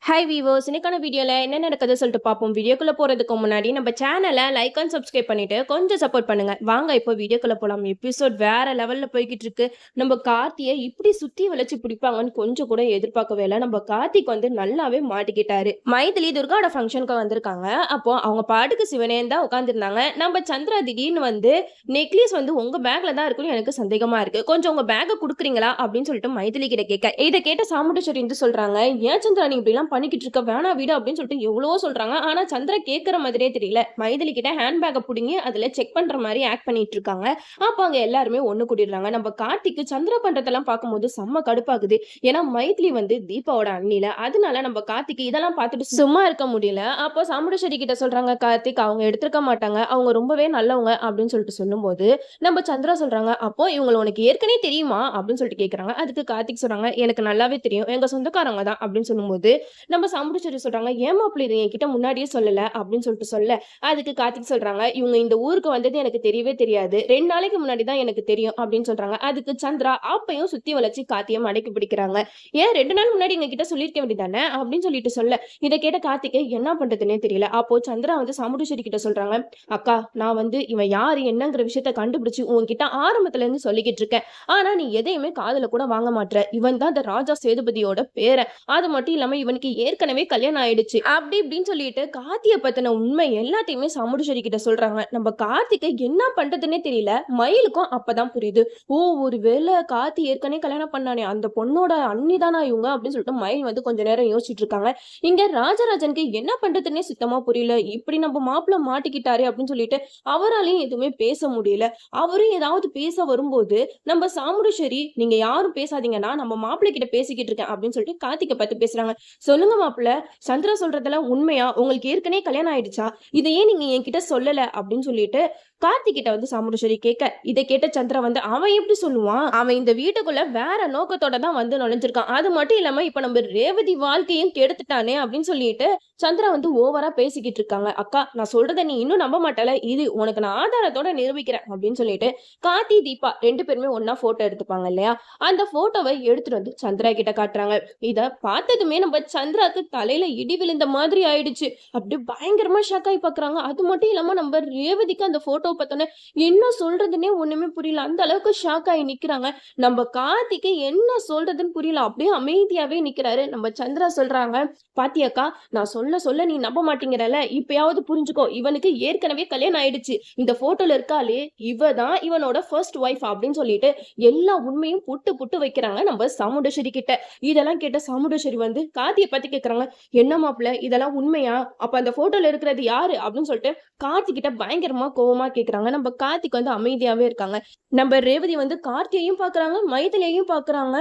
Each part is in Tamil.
ஹாய் வீவர்ஸ், இன்னைக்கான வீடியோல என்ன நடக்குது சொல்லிட்டு பார்ப்போம். வீடியோக்குள்ள போறதுக்கு முன்னாடி நம்ம சேனலை லைக் அண்ட் சப்ஸ்கிரைப் பண்ணிட்டு கொஞ்சம் சப்போர்ட் பண்ணுங்க. வாங்க இப்போ வீடியோக்குள்ள போலாம். எபிசோட் வேற லெவல்ல போய்கிட்டு இருக்கு. நம்ம கார்த்தியை இப்படி சுத்தி வளைச்சு பிடிப்பாங்கன்னு கொஞ்சம் கூட எதிர்பார்க்கவே இல்லை. நம்ம கார்த்திக் வந்து நல்லாவே மாட்டிக்கிட்டாரு. மைதிலி துர்காவோட ஃபங்க்ஷனுக்கு வந்திருக்காங்க. அப்போ அவங்க பாட்டுக்கு சிவனேன்னு தான் உட்காந்துருந்தாங்க. நம்ம சந்திரா திடீர்னு வந்து நெக்லஸ் வந்து உங்க பேக்ல தான் இருக்குன்னு எனக்கு சந்தேகமா இருக்கு, கொஞ்சம் உங்க பேக்கை கொடுக்குறீங்களா அப்படின்னு சொல்லிட்டு மைதிலி கிட்ட கேட்க, இதை கேட்ட சாமுண்டேஸ்வரி வந்து சொல்றாங்க, ஏன் சந்திரா நீ இப்படிலாம் பண்ணிக்கிட்டு இருக்க, வேணா வீடு அப்படின்னு சொல்லிட்டு எவ்வளவோ சொல்றாங்க. ஆனா சந்திரா கேட்கற மாதிரியே தெரியல. மைதிலி கிட்ட ஹேண்ட் பேக்கை பிடிங்கி அதுல செக் பண்ற மாதிரி ஆக்ட் பண்ணிட்டு இருக்காங்க. அப்ப அங்க எல்லாருமே ஒண்ணு கூட்டிடுறாங்க. நம்ம கார்த்திக்கு சந்திரா பண்றதெல்லாம் பார்க்கும்போது செம்ம கடுப்பாகுது. ஏன்னா மைதிலி வந்து தீபாவோட அண்ணில, அதனால நம்ம கார்த்திக்கு இதெல்லாம் பார்த்துட்டு சும்மா இருக்க முடியல. அப்போ சாமுண்டேஸ்வரி கிட்ட சொல்றாங்க, கார்த்திக் அவங்க எடுத்திருக்க மாட்டாங்க, அவங்க ரொம்பவே நல்லவங்க அப்படின்னு சொல்லிட்டு சொல்லும்போது நம்ம சந்திரா சொல்றாங்க, அப்போ இவங்களை உனக்கு ஏற்கனவே தெரியுமா அப்படின்னு சொல்லிட்டு கேட்கறாங்க. அதுக்கு கார்த்திக் சொல்றாங்க, எனக்கு நல்லாவே தெரியும், எங்க சொந்தக்காரங்க தான் அப்படின்னு சொல்லும்போது நம்ம சாமுண்டேஸ்வரி சொல்றாங்க, ஏன் மாப்பிள்ளை இதை என்கிட்ட முன்னாடியே சொல்லல அப்படின்னு சொல்லிட்டு சொல்ல, அதுக்கு கார்த்திக் சொல்றாங்க, இவங்க இந்த ஊருக்கு வந்தது எனக்கு தெரியவே தெரியாது, 2 நாளைக்கு முன்னாடி தான் எனக்கு தெரியும் அப்படின்னு சொல்றாங்க. அதுக்கு சந்திரா அப்பையும் சுத்தி வளைச்சு கார்த்தியை மடக்கி பிடிக்கிறாங்க. ஏன் 2 நாள் முன்னாடி எங்க கிட்ட சொல்லிருக்க வேண்டியதானே அப்படின்னு சொல்லிட்டு சொல்ல, இதை கேட்ட கார்த்திகை என்ன பண்றதுன்னே தெரியல. அப்போ சந்திரா வந்து சாமுண்டேஸ்வரி கிட்ட சொல்றாங்க, அக்கா நான் வந்து இவன் யாரு என்னங்கிற விஷயத்த கண்டுபிடிச்சு உங்ககிட்ட ஆரம்பத்துல இருந்து சொல்லிக்கிட்டு இருக்கேன், ஆனா நீ எதையுமே காதுல கூட வாங்க மாட்ற. இவன் தான் இந்த ராஜா சேதுபதியோட பேரன், அது மட்டும் இல்லாம இவனுக்கு ஏற்கனவே கல்யாணம் ஆயிடுச்சு அப்படி இப்படின்னு சொல்லிட்டு கார்த்திய பத்தின உண்மை எல்லாத்தையுமே சாமுண்டேஸ்வரி கிட்ட சொல்றாங்க. நம்ம கார்த்திகை என்ன பண்றதுன்னே தெரியல. மயிலுக்கும் அப்பதான் புரியுது, ஓ ஒருவேளை கார்த்தி ஏற்கனவே கல்யாணம் பண்ணானே அந்த பொண்ணோட அண்ணிதானா இவங்க அப்படின்னு சொல்லிட்டு மயில் வந்து கொஞ்ச நேரம் யோசிச்சுட்டு இருக்காங்க. இங்க ராஜராஜனுக்கு என்ன பண்றதுன்னே சுத்தமா புரியல. இப்படி நம்ம மாப்பிள்ள மாட்டிக்கிட்டாரு அப்படின்னு சொல்லிட்டு அவராலையும் எதுவுமே பேச முடியல. அவரும் ஏதாவது பேச வரும்போது நம்ம சாமுண்டேஸ்வரி, நீங்க யாரும் பேசாதீங்கன்னா நம்ம மாப்பிள்ளை கிட்ட பேசிக்கிட்டு இருக்கேன் அப்படின்னு சொல்லிட்டு கார்த்திகை பத்தி பேசுறாங்க. சொல்லுங்க மாப்பிள்ள, சந்திரா சொல்றதெல்லாம் உண்மையா, உங்களுக்கு ஏற்கனவே கல்யாணம் ஆயிடுச்சா, இதை ஏன் நீங்க என்கிட்ட சொல்லல அப்படின்னு சொல்லிட்டு கார்த்திக் கிட்ட வந்து சாமுண்டேஸ்வரி கேட்க, இதை கேட்ட சந்திரா வந்து, அவன் எப்படி சொல்லுவான், அவன் இந்த வீட்டுக்குள்ள வேற நோக்கத்தோட தான் வந்து நுழைஞ்சிருக்கான், அது மட்டும் இல்லாம இப்ப நம்ம ரேவதி வாழ்க்கையும் கெடுத்துட்டானே அப்படின்னு சொல்லிட்டு சந்திரா வந்து ஓவரா பேசிக்கிட்டு இருக்காங்க. அக்கா நான் சொல்றத நீ இன்னும் நம்ப மாட்டல, இது உனக்கு நான் ஆதாரத்தோட நிரூபிக்கிறேன் அப்படின்னு சொல்லிட்டு கார்த்தி தீபா 2 பேருமே ஒன்னா போட்டோ எடுத்துப்பாங்க இல்லையா, அந்த போட்டோவை எடுத்துட்டு வந்து சந்திரா கிட்ட காட்டுறாங்க. இத பார்த்ததுமே நம்ம சந்திராக்கு தலையில இடி விழுந்த மாதிரி ஆயிடுச்சு. அப்படி பயங்கரமா ஷாக் ஆகி பாக்குறாங்க. அது மட்டும் இல்லாம நம்ம ரேவதிக்கு அந்த போட்டோ பார்த்தோன்னே என்ன சொல்றதுன்னே ஒண்ணுமே புரியல. அந்த அளவுக்கு ஷாக் ஆகி நிக்கிறாங்க. நம்ம கார்த்திக்கு என்ன சொல்றதுன்னு புரியல. அப்படியே அமைதியாவே நிக்கிறாரு. நம்ம சந்திரா சொல்றாங்க, பாத்தியாக்கா நான் சொல்ல சொல்ல நீ நம்ப மாட்டேங்கிறல, இப்பயாவது புரிஞ்சுக்கோ, இவனுக்கு ஏற்கனவே கல்யாணம் ஆயிடுச்சு, இந்த போட்டோல இருக்காளே இவ தான் இவனோட ஃபர்ஸ்ட் ஒய்ஃப் அப்படின்னு சொல்லிட்டு எல்லா உண்மையும் புட்டு புட்டு வைக்கிறாங்க நம்ம சாமுண்டேஸ்வரி கிட்ட. இதெல்லாம் கேட்ட சாமுண்டேஸ்வரி வந்து கார்த்தியை பத்தி கேக்குறாங்க, என்ன மாப்பிள்ள இதெல்லாம் உண்மையா, அப்ப அந்த போட்டோல இருக்கிறது யாரு அப்படின்னு சொல்லிட்டு கார்த்திக் கிட்ட பயங்கரமா கோவமா கேக்குறாங்க. நம்ம கார்த்திக் வந்து அமைதியாவே இருக்காங்க. நம்ம ரேவதி வந்து கார்த்தியையும் பாக்குறாங்க, மைதிலியையும் பாக்குறாங்க.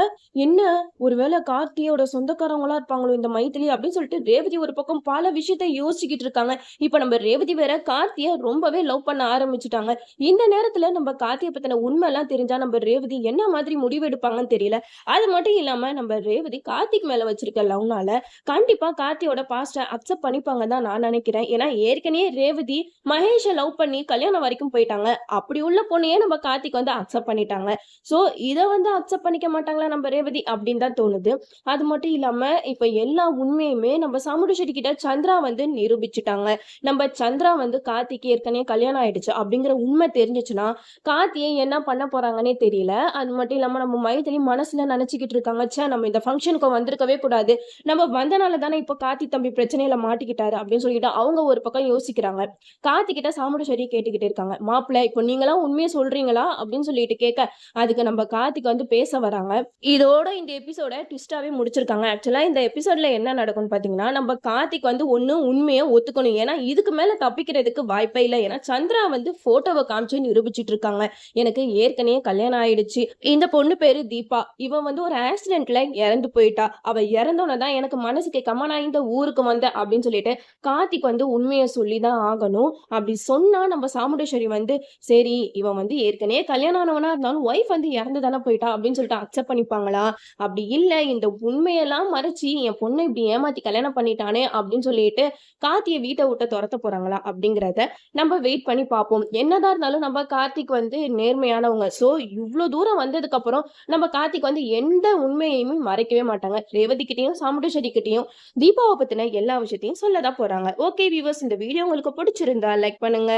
என்ன ஒருவேளை கார்த்தியோட சொந்தக்காரங்களா இருப்பாங்களோ இந்த மைதிலி அப்படின்னு சொல்லிட்டு ரேவதி ஒரு பக்கம் பல விஷயத்த யோசிச்சுக்கிட்டு இருக்காங்க. இப்ப நம்ம ரேவதி வேற கார்த்திய ரொம்பவே லவ் பண்ண ஆரம்பிச்சுட்டாங்க. இந்த நேரத்துல நம்ம கார்த்திய பத்தின உண்மை எல்லாம் தெரிஞ்சா நம்ம ரேவதி என்ன மாதிரி முடிவு எடுப்பாங்கன்னு தெரியல. அது மட்டும் இல்லாம நம்ம ரேவதி கார்த்திக் மேல வச்சிருக்க லவ்னால கண்டிப்பா கார்த்தியோட பாஸ்ட அக்செப்ட் பண்ணிப்பாங்க தான் நான் நினைக்கிறேன். ஏன்னா ஏற்கனவே ரேவதி மகேஷை லவ் பண்ணி கல்யாணம் வரைக்கும் போயிட்டாங்க. அப்படி உள்ள பொண்ணையே நம்ம கார்த்திக் வந்து அக்செப்ட் பண்ணிட்டாங்க. சோ இதை வந்து அக்செப்ட் பண்ணிக்க மாட்டாங்களா நம்ம ரேவதி அப்படின்னு தான் தோணுது. அது மட்டும் இல்லாம இப்ப எல்லா உண்மையுமே நம்ம சாமுண்டேஸ்வரி கிட்ட சந்திரா வந்து நிரூபிச்சுட்டாங்க. நம்ம சந்திரா வந்து கார்த்திக்கு ஏற்கனவே கல்யாணம் ஆயிடுச்சு அப்படிங்கிற உண்மை தெரிஞ்சிச்சுன்னா கார்த்தியை என்ன பண்ண போறாங்கன்னே தெரியல. அது மட்டும் இல்லாம நம்ம மைதிலி மனசுல நினைச்சுக்கிட்டு இருக்காங்க, சே நம்ம இந்த ஃபங்க்ஷனுக்கு வந்திருக்கவே கூடாது, நம்ம வந்தனால தானே இப்ப கார்த்தி தம்பி பிரச்சனையில மாட்டிக்கிட்டாரு அப்படின்னு சொல்லிட்டு அவங்க ஒரு பக்கம் யோசிக்கிறாங்க. கார்த்திக் கிட்ட சாமுண்டேஸ்வரி கேட்டுக்கிட்டே இருக்காங்க, மாப்பிள்ள இப்போ நீங்களாம் உண்மையை சொல்றீங்களா அப்படின்னு சொல்லிட்டு கேட்க, அதுக்கு நம்ம கார்த்திக் வந்து பேச வராங்க. இதோட இந்த எபிசோட ட்விஸ்டாவே முடிச்சிருக்காங்க. ஆக்சுவலா இந்த எபிசோட்ல என்ன நடக்கும்னு பாத்தீங்கன்னா, நம்ம கார்த்திக் வந்து ஒண்ணு உண்மையை ஒத்துக்கணும், ஏன்னா இதுக்கு மேல தப்பிக்கிறதுக்கு வாய்ப்பே இல்லை. ஏன்னா சந்திரா வந்து போட்டோவை காமிச்சு நிரூபிச்சிட்டு இருக்காங்க, எனக்கு ஏற்கனவே கல்யாணம் ஆயிடுச்சு, இந்த பொண்ணு பேரு தீபா, இவன் வந்து ஒரு ஆக்சிடென்ட்ல இறந்து போயிட்டா, அவ இறந்தோன்னு தான் எனக்கு மனசு கேட்காம நான் இந்த ஊருக்கு வந்தேன் அப்படின்னு சொல்லிட்டு கார்த்திக் வந்து உண்மையை சொல்லிதான் ஆகணும். அப்படி சொன்னா நம்ம சாமுண்டேஸ்வரி சாமுண்டேஸ்வரி வந்து, சரி இவன் வந்து ஏற்கனவே கல்யாணம் ஆனவனா இருந்தாலும் ஒய்ஃப் வந்து இறந்து தானே போயிட்டா அப்படின்னு சொல்லிட்டு அக்செப்ட் பண்ணிப்பாங்களா? அப்படி இல்ல இந்த உண்மையெல்லாம் மறைச்சு என் பொண்ண இப்படி ஏமாத்தி கல்யாணம் பண்ணிட்டானே அப்படின்னு சொல்லிட்டு கார்த்திய வீட்ட விட்டு தொரத்த போறாங்களா? அப்படிங்கிறத நம்ம வெயிட் பண்ணி பார்ப்போம். என்னதான் இருந்தாலும் நம்ம கார்த்திக் வந்து நேர்மையானவங்க. சோ இவ்ளோ தூரம் வந்ததுக்கு அப்புறம் நம்ம கார்த்திக் வந்து எந்த உண்மையுமே மறைக்கவே மாட்டாங்க. ரேவதி கிட்டயும், சாமுண்டீஸ்வரி கிட்டயும் தீபாவ பத்தின எல்லா விஷயத்தையும் சொல்ல தான் போறாங்க. ஓகே வியூவர்ஸ், இந்த வீடியோ உங்களுக்கு பிடிச்சிருந்தா லைக் பண்ணுங்க.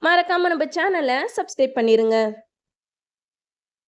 மறக்காம நம்ம சேனல சப்ஸ்கிரைப் பண்ணிருங்க.